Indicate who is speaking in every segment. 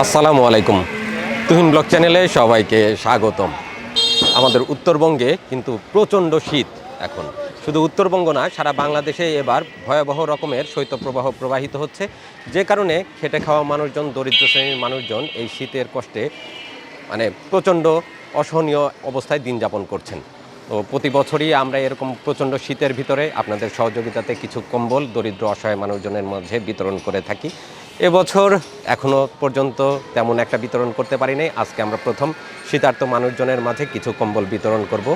Speaker 1: আসসালামু আলাইকুম। তুহিন ব্লগ চ্যানেলে সবাইকে স্বাগতম। আমাদের উত্তরবঙ্গে কিন্তু প্রচণ্ড শীত এখন। শুধু উত্তরবঙ্গ না, সারা বাংলাদেশে এবার ভয়াবহ রকমের শৈত্যপ্রবাহ প্রবাহিত হচ্ছে, যে কারণে খেটে খাওয়া মানুষজন, দরিদ্র শ্রেণীর মানুষজন এই শীতের কষ্টে প্রচণ্ড অসহনীয় অবস্থায় দিন যাপন করছেন। তো প্রতি বছরই আমরা এরকম প্রচণ্ড শীতের ভিতরে আপনাদের সহযোগিতাতে কিছু কম্বল দরিদ্র অসহায় মানুষজনের মাঝে বিতরণ করে থাকি। এবছর এখনও পর্যন্ত তেমন একটা বিতরণ করতে পারি নাই। আজকে আমরা প্রথম শীতার্ত মানুষজনের মাঝে কিছু কম্বল বিতরণ করব।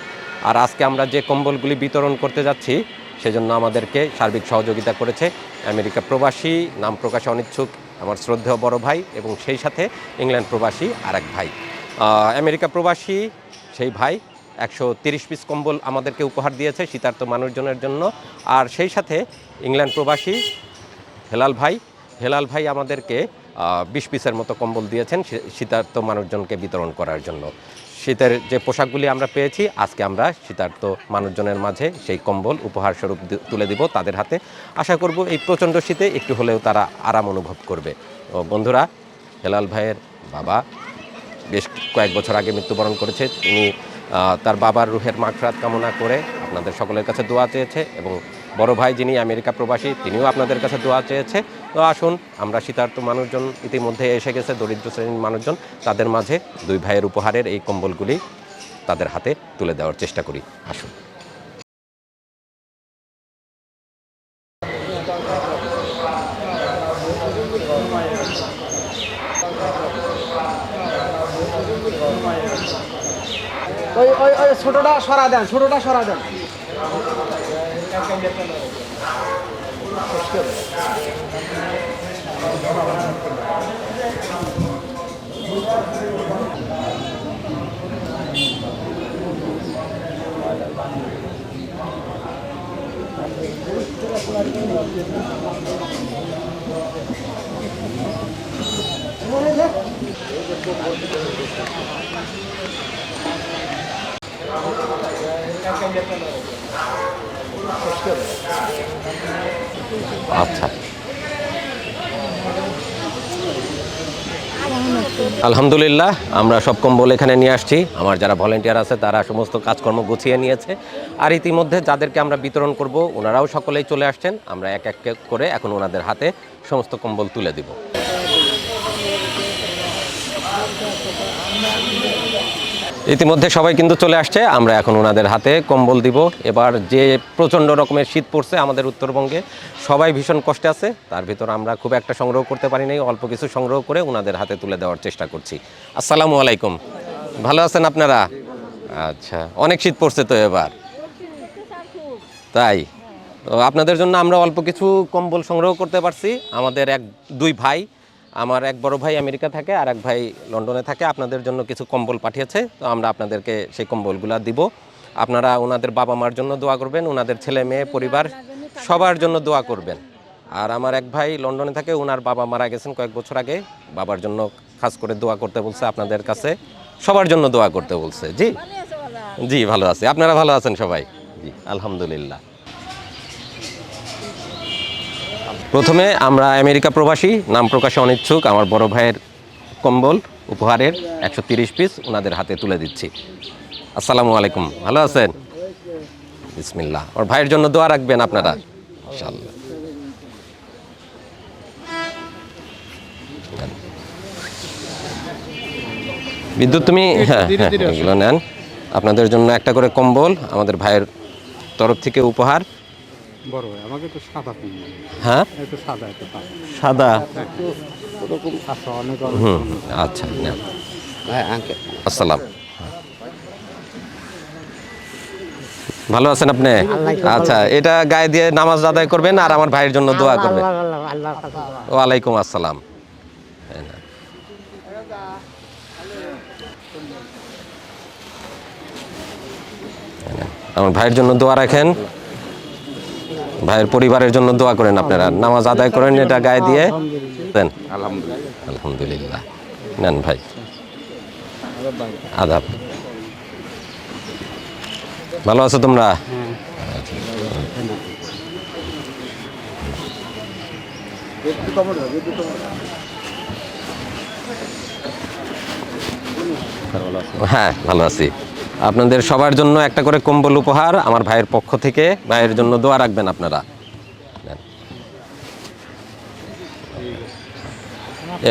Speaker 1: আর আজকে আমরা যে কম্বলগুলি বিতরণ করতে যাচ্ছি সেজন্য আমাদেরকে সার্বিক সহযোগিতা করেছে আমেরিকা প্রবাসী, নাম প্রকাশে অনিচ্ছুক আমার শ্রদ্ধেয় বড় ভাই, এবং সেই সাথে ইংল্যান্ড প্রবাসী আরেক ভাই। আমেরিকা প্রবাসী সেই ভাই 130 পিস কম্বল আমাদেরকে উপহার দিয়েছে শীতার্ত মানুষজনের জন্য। আর সেই সাথে ইংল্যান্ড প্রবাসী হেলাল ভাই আমাদেরকে 20 পিসের মতো কম্বল দিয়েছেন শীতার্ত মানুষজনকে বিতরণ করার জন্য। শীতের যে পোশাকগুলি আমরা পেয়েছি, আজকে আমরা শীতার্ত মানুষজনের মাঝে সেই কম্বল উপহার স্বরূপ তুলে দিব তাদের হাতে। আশা করব এই প্রচণ্ড শীতে একটু হলেও তারা আরাম অনুভব করবে। বন্ধুরা, হেলাল ভাইয়ের বাবা বেশ কয়েক বছর আগে মৃত্যুবরণ করেছে। তিনি তার বাবার রুহের মাগফিরাত কামনা করে আপনাদের সকলের কাছে দোয়া চেয়েছে, এবং বড় ভাই যিনি আমেরিকা প্রবাসী তিনিও আপনাদের কাছে দোয়া চেয়েছে। তো আসুন, আমরা শীতার্ত মানুষজন ইতিমধ্যে এসে গেছে, দরিদ্র শ্রেণীর মানুষজন, তাদের মাঝে দুই ভাইয়ের উপহারের এই কম্বলগুলি তাদের হাতে তুলে দেওয়ার চেষ্টা করি। আসুন।
Speaker 2: ওই ছোটটা সরা দেন, ছোটটা সরা দেন।
Speaker 1: আচ্ছা, আলহামদুলিল্লাহ, আমরা সব কম্বল এখানে নিয়ে আসছি। আমার যারা ভলেন্টিয়ার আছে তারা সমস্ত কাজকর্ম গুছিয়ে নিয়েছে। আর ইতিমধ্যে যাদেরকে আমরা বিতরণ করব ওনারাও সকলেই চলে আসছেন। আমরা এক এক করে এখন ওনাদের হাতে সমস্ত কম্বল তুলে দিব। ইতিমধ্যে সবাই কিন্তু চলে আসছে, আমরা এখন ওনাদের হাতে কম্বল দিব। এবার যে প্রচণ্ড রকমের শীত পড়ছে আমাদের উত্তরবঙ্গে, সবাই ভীষণ কষ্টে আছে। তার ভিতর আমরা খুব একটা সংগ্রহ করতে পারি নাই, অল্প কিছু সংগ্রহ করে ওনাদের হাতে তুলে দেওয়ার চেষ্টা করছি। আসসালামু আলাইকুম, ভালো আছেন আপনারা? আচ্ছা, অনেক শীত পড়ছে তো এবার, তাই তো আপনাদের জন্য আমরা অল্প কিছু কম্বল সংগ্রহ করতে পারছি। আমাদের দুই ভাই, আমার এক বড় ভাই আমেরিকা থাকে আর এক ভাই লন্ডনে থাকে, আপনাদের জন্য কিছু কম্বল পাঠিয়েছে। তো আমরা আপনাদেরকে সেই কম্বলগুলো দিব। আপনারা ওনাদের বাবা মার জন্য দোয়া করবেন, ওনাদের ছেলে মেয়ে পরিবার সবার জন্য দোয়া করবেন। আর আমার এক ভাই লন্ডনে থাকে, ওনার বাবা মারা গেছেন কয়েক বছর আগে, বাবার জন্য খাস করে দোয়া করতে বলছে। আপনাদের কাছে সবার জন্য দোয়া করতে বলছে। জি জি, ভালো আছে। আপনারা ভালো আছেন সবাই? জি, আলহামদুলিল্লাহ। প্রথমে আমরা আমেরিকা প্রবাসী, নাম প্রকাশে অনিচ্ছুক আমার বড় ভাইয়ের কম্বল উপহারের 130 পিস ওনাদের হাতে তুলে দিচ্ছি। আসসালামু আলাইকুম, ভালো আছেন? বিসমিল্লাহ। ওর ভাইয়ের জন্য দোয়া রাখবেন আপনারা ইনশাআল্লাহ। বিদ্যুৎ, তুমি এগুলো নেন। আপনাদের জন্য একটা করে কম্বল আমাদের ভাইয়ের তরফ থেকে উপহার।
Speaker 2: বড় ভাই, আমাকে তো সাদা কম্বল।
Speaker 1: হ্যাঁ,
Speaker 2: একটু সাদা, একটু
Speaker 1: সাদা।
Speaker 2: আচ্ছা,
Speaker 1: আচ্ছা, আসসালাম। ভালো আছেন আপনি? আচ্ছা, এটা গায়ে দিয়ে নামাজ আদায় করবেন আর আমার ভাইয়ের জন্য দোয়া করবেন। ওয়ালাইকুম আসসালাম। আমার ভাইয়ের জন্য দোয়া রাখেন, ভাইয়ের পরিবারের জন্য দোয়া করেন। আপনারা নামাজ আদায় করেন এটা গায়ে দিয়ে দেন। আলহামদুলিল্লাহ। নেন ভাই, আদাব। ভালো আছো তোমরা? হ্যাঁ ভালো আছি। আপনাদের সবার জন্য একটা করে কম্বল উপহার আমার ভাইয়ের পক্ষ থেকে। ভাইয়ের জন্য দোয়া রাখবেন আপনারা।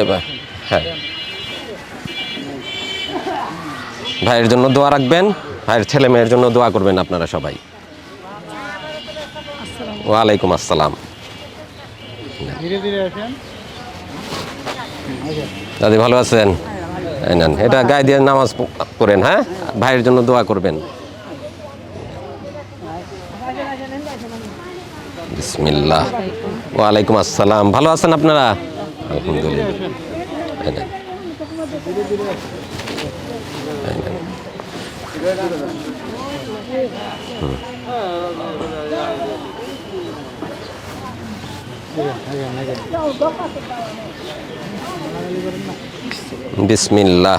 Speaker 1: এবার হ্যাঁ, ভাইয়ের জন্য দোয়া রাখবেন, ভাইয়ের ছেলে মেয়ের জন্য দোয়া করবেন আপনারা সবাই। ওয়ালাইকুম আসসালাম।
Speaker 2: ধীরে ধীরে আসেন।
Speaker 1: দাদি ভালো আছেন? এই নেন, এটা গায়ে দিয়ে নামাজ পড়েন। হ্যাঁ, ভাইয়ের জন্য দোয়া করবেন। বিসমিল্লাহ। ওয়ালাইকুম আসসালাম। ভালো আছেন আপনারা? আলহামদুলিল্লাহ। এই নেন। এই নেন। বিসমিল্লাহ।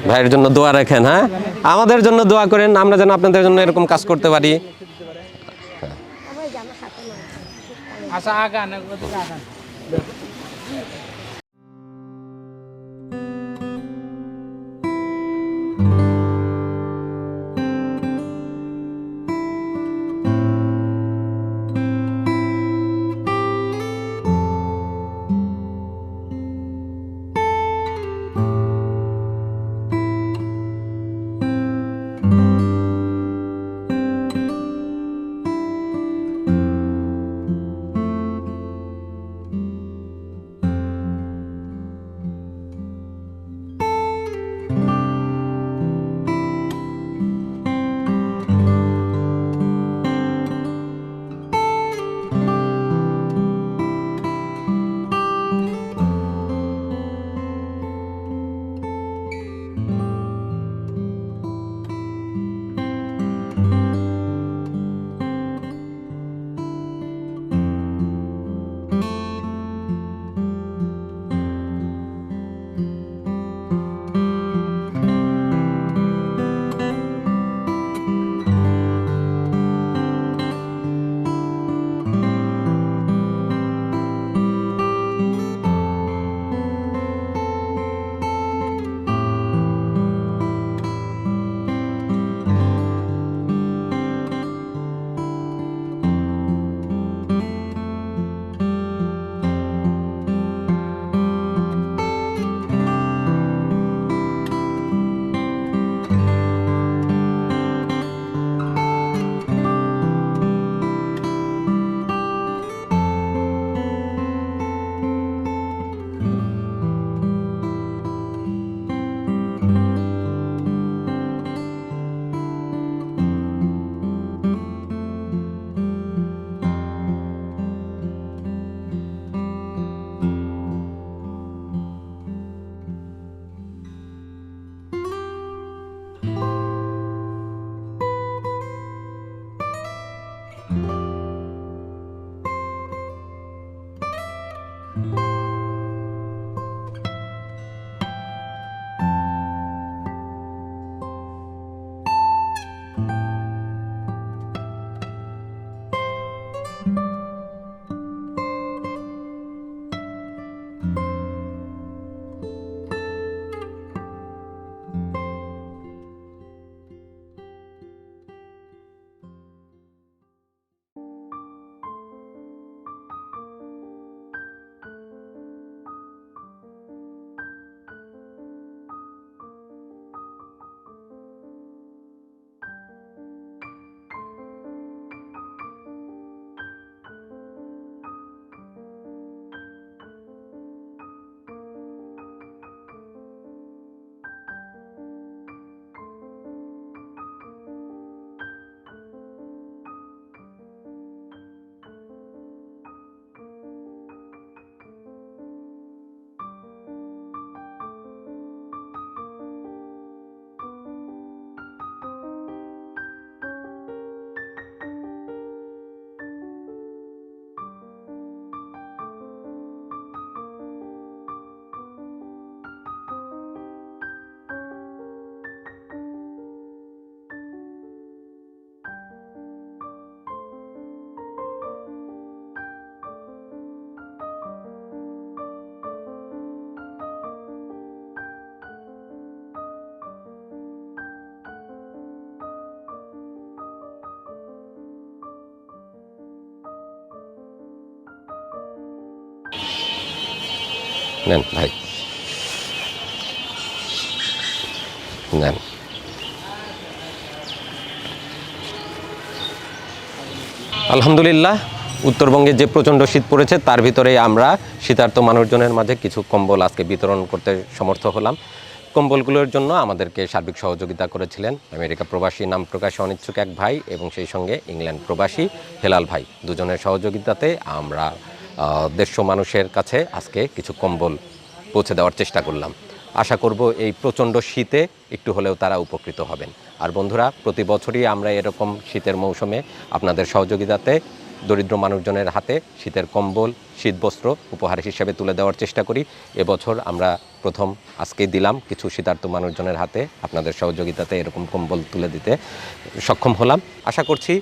Speaker 1: ভাইয়ের জন্য দোয়া রাখেন। হ্যাঁ, আমাদের জন্য দোয়া করেন, আমরা যেন আপনাদের জন্য এরকম কাজ করতে পারি।
Speaker 2: আচ্ছা আগান, আগান।
Speaker 1: নেন ভাই, নেন। আলহামদুলিল্লাহ, উত্তরবঙ্গে যে প্রচণ্ড শীত পড়েছে তার ভিতরেই আমরা শীতার্ত মানুষজনের মাঝে কিছু কম্বল আজকে বিতরণ করতে সমর্থ হলাম। কম্বলগুলোর জন্য আমাদেরকে সার্বিক সহযোগিতা করেছিলেন আমেরিকা প্রবাসী নাম প্রকাশে অনিচ্ছুক এক ভাই এবং সেই সঙ্গে ইংল্যান্ড প্রবাসী হেলাল ভাই। দুজনের সহযোগিতাতে আমরা 150 মানুষের কাছে আজকে কিছু কম্বল পৌঁছে দেওয়ার চেষ্টা করলাম। আশা করব এই প্রচণ্ড শীতে একটু হলেও তারা উপকৃত হবেন। আর বন্ধুরা, প্রতি বছরই আমরা এরকম শীতের মৌসুমে আপনাদের সহযোগিতাতে দরিদ্র মানুষজনের হাতে শীতের কম্বল, শীতবস্ত্র উপহার হিসেবে তুলে দেওয়ার চেষ্টা করি। এবছর আমরা প্রথম আজকেই দিলাম কিছু শীতার্ত মানুষজনের হাতে আপনাদের সহযোগিতাতে এরকম কম্বল তুলে দিতে সক্ষম হলাম। আশা করছি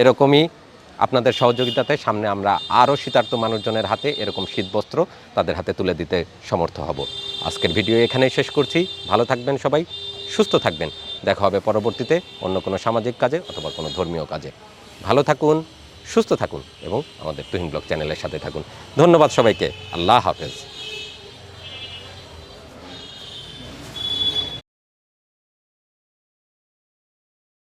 Speaker 1: এরকমই আপনাদের সহযোগিতাতে সামনে আমরা আরও শীতার্ত মানুষজনের হাতে এরকম শীতবস্ত্র তাদের হাতে তুলে দিতে সমর্থ হব। আজকের ভিডিও এখানেই শেষ করছি। ভালো থাকবেন সবাই, সুস্থ থাকবেন। দেখা হবে পরবর্তীতে অন্য কোনো সামাজিক কাজে অথবা কোনো ধর্মীয় কাজে। ভালো থাকুন, সুস্থ থাকুন এবং আমাদের তুহিন ব্লগ চ্যানেলের সাথে থাকুন। ধন্যবাদ সবাইকে। আল্লাহ হাফেজ।